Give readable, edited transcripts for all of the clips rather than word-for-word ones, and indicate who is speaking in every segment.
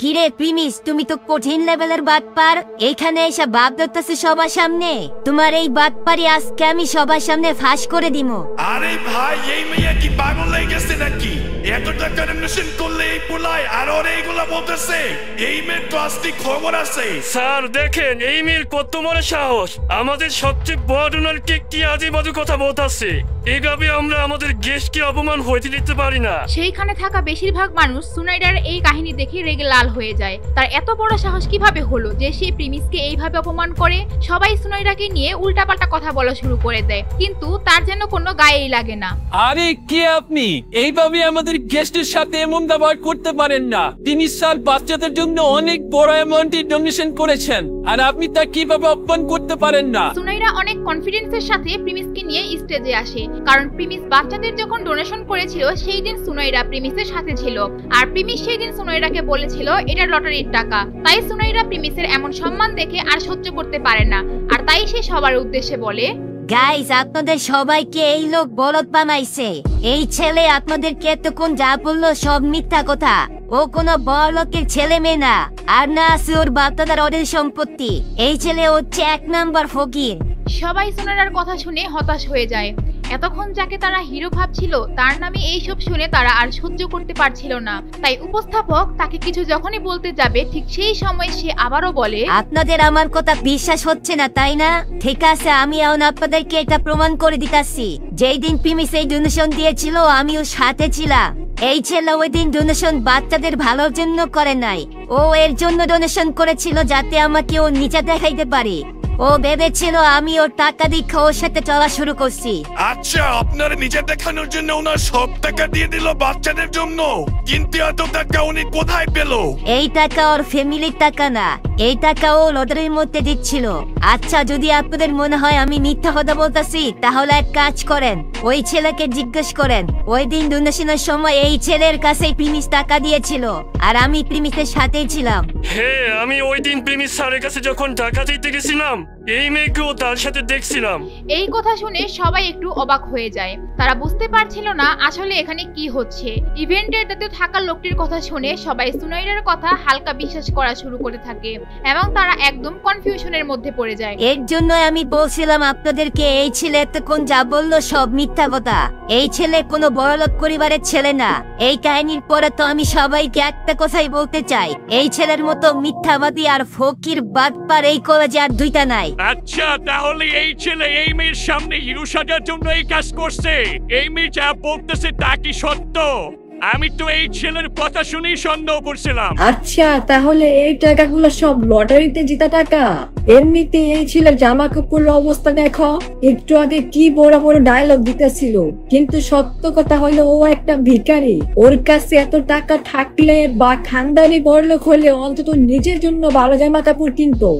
Speaker 1: কিরে প্রিমিস, তুমি তো কঠিন লেভেলের বাটপার। এখানে এসে ভাব ধরতেছে সবার সামনে। তোমার এই বাটপারি আজকে আমি সবার সামনে ফাঁস করে দিমু।
Speaker 2: আরে ভাই, এই মেয়ে কি পাগল হয়ে গেছে নাকি? এত টাকা ডোনেশন করলে এই পোলায় আর ওর এইগুলা বলতেছে। এই মেয়ের তো আজকে খবর আছে।
Speaker 3: স্যার দেখেন, এই মেয়ের কত বড় সাহস, আমাদের সবচেয়ে বড় ডোনারকে কি আজেবাজে কথা বলতেছে। এইভাবে আমরা আমাদের গেস্টকে অপমান হইতে দিতে পারি না।
Speaker 4: সেইখানে থাকা বেশিরভাগ মানুষ সুনাইডার এই কাহিনী দেখে রেগে লাল হয়ে যায়। তার এত বড় সাহস কিভাবে হলো যে সে প্রিমিসকে এইভাবে অপমান করে? সবাই সুনাইডাকে নিয়ে উল্টাপাল্টা কথা বলা শুরু করে দেয়, কিন্তু তার যেন কোনো গায়েই লাগে না।
Speaker 5: আরে কে আপনি? এইভাবে আমাদের গেস্টের সাথে এমন ব্যবহার করতে পারেন না। তিনি স্যার বাচ্চাদের জন্য অনেক বড় অ্যামাউন্টে ডোনেশন করেছেন, আর আপনি তা কিভাবে অপমান করতে পারেন না?
Speaker 4: সুনাইরা অনেক কনফিডেন্সের সাথে প্রিমিসকে নিয়ে স্টেজে আসে, কারণ প্রিমিস বাচ্চাদের যখন ডোনেশন করেছিল সেই দিন সুনাইরা প্রিমিসের সাথে ছিল, আর প্রিমিস সেই দিন সুনাইরাকে বলেছিল এটা লটারির টাকা। তাই সুনাইরা প্রিমিসের এমন সম্মান দেখে আর সহ্য করতে পারে না, আর তাই সে সবার উদ্দেশ্যে বলে,
Speaker 1: গাইস, আপনাদের সবাইকে এই লোক বলদ বানাইছে। এই ছেলে আপনাদেরকে এতক্ষণ যা বললো সব মিথ্যা কথা। ও কোনো বড় লোকের ছেলে মেয়ে না, আর না আছে ওর বাপদাদার অঢেল সম্পত্তি। এই ছেলে হচ্ছে 1 নাম্বার ফকির।
Speaker 4: সবাই সুনাইরার কথা শুনে হতাশ হয়ে যায়। এতক্ষণ যাকে তারা হিরো ভাবছিল তার নামে এইসব শুনে তারা আর সহ্য করতে পারছিল না। তাই উপস্থাপক তাকে কিছু যখনই বলতে যাবে ঠিক সেই সময় সে আবারও বলে,
Speaker 1: আপনাদের আমার কথা বিশ্বাস হচ্ছে না তাই না? ঠিক আছে, আমি এখন আপনাদেরকে এটা প্রমাণ করে দিতাছি। যেই দিন প্রিমিস এই ডোনেশন দিয়েছিল আমিও সাথে ছিলাম। এই ছেলে ওই দিন ডোনেশন বাচ্চাদের ভালোর জন্য করে নাই, ও এর জন্য ডোনেশন করেছিল যাতে আমাকে ও নিচে দেখাইতে পারে। ও ভেবেছিল আমি ওর টাকা দিয়ে ওর সাথে চলা শুরু করছি।
Speaker 2: আচ্ছা, আপনার নিজে দেখানোর জন্য ওনার সব টাকা দিয়ে দিল বাচ্চাদের জন্য, কিন্তু এত টাকা উনি কোথায় পেল?
Speaker 1: এই টাকা ওর ফ্যামিলির টাকা না, এই টাকা ও লটারির মধ্যে দিচ্ছিল। আচ্ছা, যদি আপনাদের মনে হয় আমি মিথ্যা কথা বলতেছি তাহলে এক কাজ করেন, ওই ছেলেকে জিজ্ঞেস করেন। ওই দিন ডোনেশনের সময় এই ছেলের কাছে প্রিমিস টাকা দিয়েছিল, আর আমি প্রিমিসের সাথেই ছিলাম।
Speaker 3: হ্যাঁ, আমি ওই দিন প্রিমিস স্যারের কাছে যখন টাকা দিতে গেছিলাম এই মেয়েকেও তার সাথে দেখছিলাম।
Speaker 4: এই কথা শুনে সবাই একটু অবাক হয়ে যায়। তারা বুঝতে পারছিল না আসলে এখানে কি হচ্ছে। ইভেন্টের দায়িত্বে থাকা লোকটির কথা শুনে সবাই সুনাইরার কথা হালকা বিশ্বাস করা শুরু করে থাকে, এবং তারা একদম কনফিউশনের মধ্যে পড়ে যায়।
Speaker 1: এর জন্য আমি বলছিলাম আপনাদেরকে, এই ছেলে এতক্ষণ যা বললো সব মিথ্যা কথা। এই ছেলে কোনো বড়লোক পরিবারের ছেলে না। এই কাহিনীর পরে তো আমি সবাইকে একটা কথাই বলতে চাই, এই ছেলের মতো মিথ্যাবাদী আর ফকির বাটপার এই কলেজে আর দুইটা নাই।
Speaker 6: আচ্ছা, তাহলে এই ছেলে এই মেয়ের সামনে হিরো সাজার জন্য এই কাজ করছে? এই মেয়ে যা বলতেছে তা কি সত্য? আমি তো এই ছেলের কথা শুনেই সন্দেহ করছিলাম।
Speaker 7: আচ্ছা, তাহলে এই টাকাগুলো সব লটারিতে জিতা টাকা? এমনিতে এই ছেলের জামা কাপড়ের অবস্থা দেখো, একটু আগে কি বড় বড় ডায়লগ দিতেছিল, কিন্তু সত্য কথা হলো ও একটা ভিখারি। ওর কাছে এত টাকা থাকলে বা খানদানি বড়লোক হলে অন্তত নিজের জন্য ভালো জামা কাপড় কিনতো।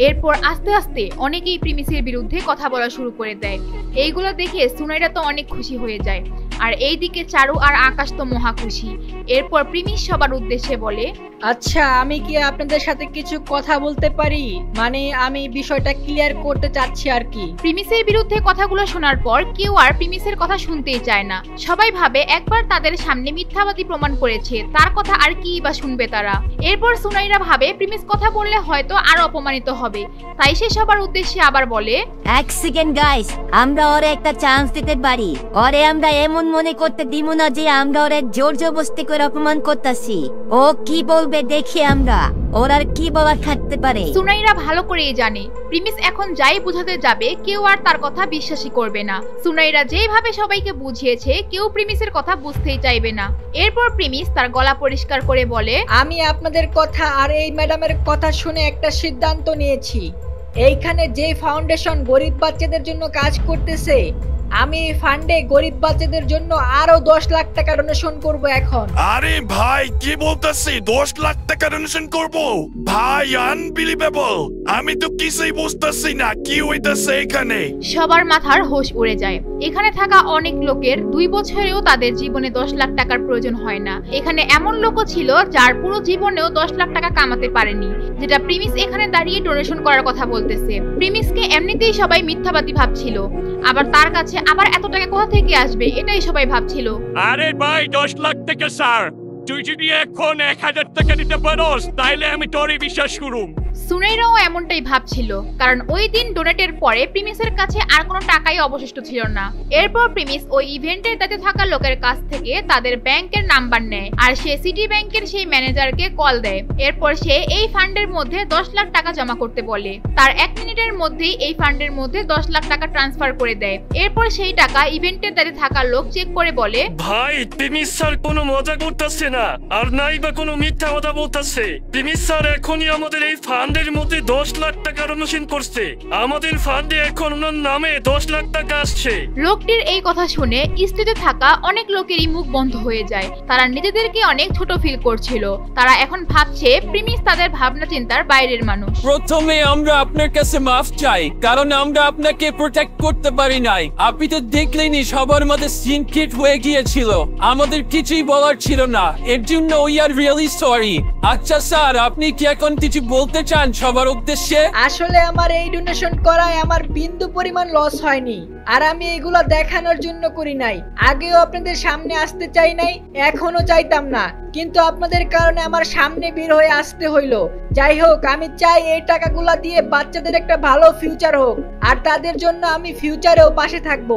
Speaker 4: এরপর আস্তে আস্তে অনেকেই প্রিমিসের বিরুদ্ধে কথা বলা শুরু করে দেয়। এইগুলো দেখে সুনাইরা তো অনেক খুশি হয়ে যায়, আর এইদিকে চারু আর আকাশ তো মহা খুশি। এরপর প্রিমিস সবার উদ্দেশ্যে বলে,
Speaker 8: আচ্ছা, আমি কি আপনাদের সাথে কিছু কথা বলতে পারি? মানে আমি বিষয়টা ক্লিয়ার করতে চাচ্ছি আর কি।
Speaker 4: প্রিমিসের বিরুদ্ধে কথাগুলো শোনার পর কেউ আর প্রিমিসের কথা শুনতেই চায় না। সবাই ভাবে একবার তাদের সামনে মিথ্যাবাদী প্রমাণ করেছে, তার কথা আর কি বা শুনবে তারা। এরপর সুনাইরা ভাবে প্রিমিস কথা বললে হয়তো আর অপমানিত হবে, তাই সে সবার উদ্দেশ্যে আবার বলে,
Speaker 1: এক সেকেন্ড গাইস, আমরা ওরে একটা চান্স দিতে পারি। ওরে আমরা এমন মনে করতে দিব না যে আমরা ওরে জোর জবরদস্তি করে অপমান করতেছি। ও কি বলবে দেখি আমরা, ওর আর কি বলার থাকতে পারে।
Speaker 4: সুনাইরা ভালো করেই জানে প্রিমিস এখন যাই বুঝাতে যাবে কেউ আর তার কথা বিশ্বাসই করবে না। সুনাইরা যেভাবে সবাইকে বুঝিয়েছে কেউ প্রিমিসের কথা বুঝতেই চাইবে না। এরপর প্রিমিস তার গলা পরিষ্কার করে বলে,
Speaker 8: আমি আপনাদের কথা আর এই ম্যাডামের কথা শুনে একটা সিদ্ধান্ত নিয়েছি। এইখানে যে ফাউন্ডেশন গরিব বাচ্চাদের জন্য কাজ করতেছে, আমি এই ফান্ডে গরিব বাচ্চাদের জন্য আরো 10 লাখ টাকা ডোনেশন করব এখন।
Speaker 2: আরে ভাই, কি বলতেছি? 10 লাখ টাকা ডোনেশন করব? ভাই, আনবিলিভেবল! আমি তো কিছুই বুঝতেছি না কি হইতাছে এখানে।
Speaker 4: সবার মাথার হোশ উড়ে যায়। এখানে থাকা অনেক লোকের 2 বছরেও তাদের জীবনে 10 লাখ টাকার প্রয়োজন হয় না। এখানে এমন লোকও ছিল যার পুরো জীবনেও 10 লাখ টাকা কামাতে পারেনি, যেটা প্রিমিস এখানে দাঁড়িয়ে ডোনেশন করার কথা বলতেছে। প্রিমিসকে এমনিতেই সবাই মিথ্যাবাদী ভাবছিল, আবার তার কাছে আবার এত টাকা কোথা থেকে আসবে এটাই সবাই ভাবছিল।
Speaker 6: আরে ভাই, 10 লাখ টাকা স্যার তুই যদি এখন 1000 টাকা দিতে পারোস তাহলে আমি তোরে বিশ্বাস করুম।
Speaker 4: সুনাইরাও এমনটাই ভাবছিল, কারণ ওই দিন ডোনেটের পরে প্রিমিসের কাছে আর কোনো টাকাই অবশিষ্ট ছিল না। এরপর প্রিমিস ওই ইভেন্টের দায়িত্বে থাকা লোকের কাছ থেকে তাদের ব্যাংকের নাম্বার নেয়, আর সে সিটি ব্যাংকের সেই ম্যানেজারকে কল দেয়। এরপর সে এই ফান্ডের মধ্যে 10 লাখ টাকা জমা করতে বলে। তার 1 মিনিটের মধ্যেই এই ফান্ডের মধ্যে 10 লাখ টাকা ট্রান্সফার করে দেয়। এরপর সেই টাকা ইভেন্টের দায়িত্বে থাকা লোক চেক করে বলে,
Speaker 3: ভাই প্রিমিস স্যার কোনো মজা করতেছে না, আর নাই বা কোনো মিথ্যা কথা বলতেছে। প্রিমিস স্যার এখনই আমাদের এই ফান্ডের মধ্যে 10 লাখ টাকা ডোনেশন করছে। আমাদের ফান্ডে এখন ওনার নামে 10 লাখ টাকা আসছে।
Speaker 4: লোকটির এই কথা শুনে স্টেজে থাকা অনেক লোকেরই মুখ বন্ধ হয়ে যায়। তারা নিজেদেরকে অনেক ছোট ফিল করছিল। তারা এখন ভাবছে প্রিমিস তাদের ভাবনা চিন্তার বাইরের মানুষ।
Speaker 5: প্রথমে আমরা আপনার কাছে মাফ চাই, কারণ আমরা আপনাকে প্রোটেক্ট করতে পারি নাই। আপনি তো দেখলেনই সবার মধ্যে সিন ক্রিয়েট হয়ে গিয়েছিল, আমাদের কিছুই বলার ছিল না। এর জন্য উই আর রিয়েলি সরি। আচ্ছা স্যার, আপনি কি এখন কিছু বলতে চান সবার উদ্দেশ্যে?
Speaker 8: আসলে আমার এই ডোনেশন করায় আমার বিন্দু পরিমাণ লস হয়নি, আর আমি এগুলো দেখানোর জন্য করি নাই। আগেও আপনাদের সামনে আসতে চাই নাই, এখনো চাইতাম না, কিন্তু আপনাদের কারণে আমার সামনে বের হয়ে আসতে হইলো। যাই হোক, আমি চাই এই টাকাগুলো দিয়ে বাচ্চাদের একটা ভালো ফিউচার হোক, আর তাদের জন্য আমি ফিউচারেও পাশে থাকবো।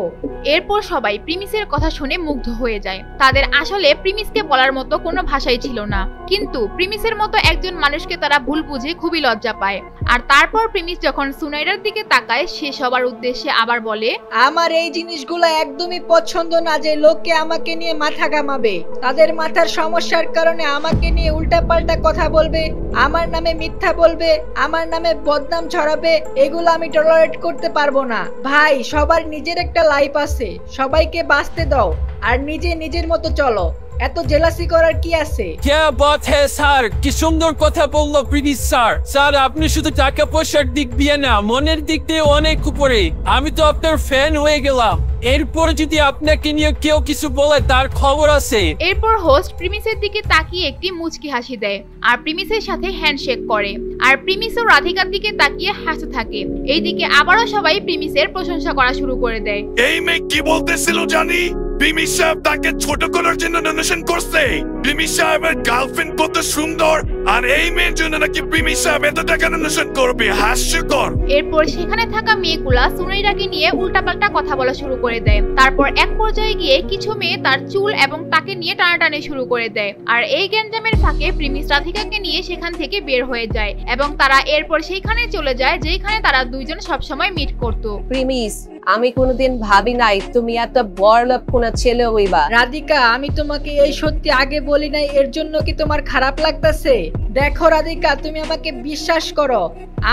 Speaker 4: এরপর সবাই প্রিমিসের কথা শুনে মুগ্ধ হয়ে যায়। তাদের আসলে প্রিমিসকে বলার মতো কোনো ভাষাই ছিল না, কিন্তু প্রিমিসের মতো একজন মানুষকে তারা ভুল বুঝে খুবই লজ্জা পায়। আর তারপর প্রিমিস যখন সুনাইরার দিকে তাকায়, সে সবার উদ্দেশ্যে আবার বলে,
Speaker 8: আমার এই জিনিসগুলো একদমই পছন্দ না যে লোককে আমাকে নিয়ে মাথা ঘামাবে। তাদের মাথার সমস্যার কারণে আমাকে নিয়ে উল্টাপাল্টা কথা বলবে, আমার নামে মিথ্যা বলবে, আমার নামে বদনাম ছড়াবে। এগুলো আমি টলারেট করতে পারবো না। ভাই, সবার নিজের একটা লাইফ আছে, সবাইকে বাঁচতে দাও, আর নিজে নিজের মতো চলো। এত জেলাসি করার কি আছে?
Speaker 5: क्या बात है স্যার, কি সুন্দর কথা বললো প্রিমিস স্যার। স্যার, আপনি শুধু টাকা পয়সার দিক দিয়ে না, মনের দিক দিয়ে অনেক উপরে। আমি তো আপনার ফ্যান হয়ে গেলাম। এরপর যদি আপনাকে নিয়ে কেউ কিছু বলে তার খবর আছে।
Speaker 4: এরপর হোস্ট প্রিমিসের দিকে তাকিয়ে একটি মুচকি হাসি দেয়, আর প্রিমিসের সাথে হ্যান্ডশেক করে। আর প্রিমিস ও রাধিকার দিকে তাকিয়ে হাসতে থাকে। এইদিকে আবারও সবাই প্রিমিসের প্রশংসা করা শুরু করে দেয়।
Speaker 2: এই মেয়ে কি বলতেছিল জানি? প্রিমিস সাহেব তাকে ছোট করার জন্য ডোনেশন করছে। প্রিমিস সাহেবের গার্লফ্রেন্ড কত সুন্দর, আর এই মেয়ের জন্য নাকি প্রিমিস সাহেব এত টাকা ডোনেশন করবে? হাস্যকর।
Speaker 4: এরপর সেখানে থাকা মেয়েগুলা সুনাইরাকে নিয়ে উল্টাপাল্টা কথা বলা শুরু করে দেয়। তারপর এক পর্যায়ে গিয়ে কিছু মেয়ে তার চুল এবং তাকে নিয়ে টানাটানি শুরু করে দেয়। আর এই গ্যাঞ্জামের ফাঁকে প্রিমিস রাধিকাকে নিয়ে সেখান থেকে বের হয়ে যায়, এবং তারা এরপর সেইখানে চলে যায় যেখানে তারা দুইজন সবসময় মিট করতো।
Speaker 9: প্রিমিস, আমি কোনোদিন ভাবি নাই তুমি এত বড়লোক কোন ছেলে হইবা।
Speaker 8: রাধিকা, আমি তোমাকে এই সত্যি আগে বলি নাই, এর জন্য কি তোমার খারাপ লাগতেছে? দেখো রাধিকা, তুমি আমাকে বিশ্বাস করো,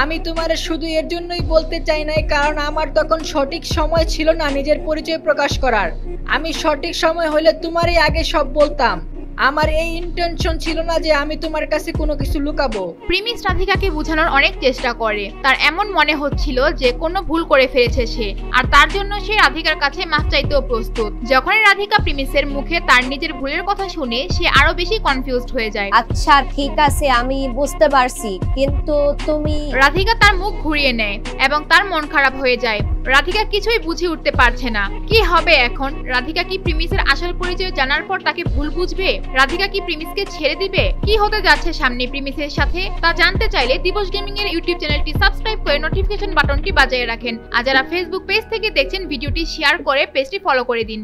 Speaker 8: আমি তোমার শুধু এর জন্যই বলতে চাই নাই কারণ আমার তখন সঠিক সময় ছিল না নিজের পরিচয় প্রকাশ করার। আমি সঠিক সময় হলে তোমারই আগে সব বলতাম। আমার এই ইন্টেনশন ছিল না যে আমি তোমার কাছে কোনো কিছু লুকাবো।
Speaker 4: প্রিমিস রাধিকাকে বোঝানোর অনেক চেষ্টা করে। তার এমন মনে হচ্ছিল যে কোনো ভুল করে ফেলেছে সে, আর তার জন্য সে রাধিকার কাছে মাফ চাইতেও প্রস্তুত। যখনই রাধিকা প্রিমিসের মুখে তার নিজের ভুলের কথা শুনে, সে আরো বেশি কনফিউজড হয়ে যায়।
Speaker 9: আচ্ছা ঠিক আছে, আমি বুঝতে পারছি, কিন্তু তুমি।
Speaker 4: রাধিকা তার মুখ ঘুরিয়ে নেয় এবং তার মন খারাপ হয়ে যায়। রাধিকা কিছুই বুঝে উঠতে পারছে না কি হবে এখন। রাধিকা কি প্রিমিসের আসল পরিচয় জানার পর তাকে ভুল বুঝবে? রাধিকা কি প্রিমিসকে ছেড়ে দিবে? কি হতে যাচ্ছে সামনে প্রিমিসের সাথে তা জানতে চাইলে দিবস গেমিং এর ইউটিউব চ্যানেলটি সাবস্ক্রাইব করে নোটিফিকেশন বাটনটি বাজিয়ে রাখেন। আর যারা ফেসবুক পেজ থেকে দেখছেন ভিডিওটি শেয়ার করে পেজটি ফলো করে দিন।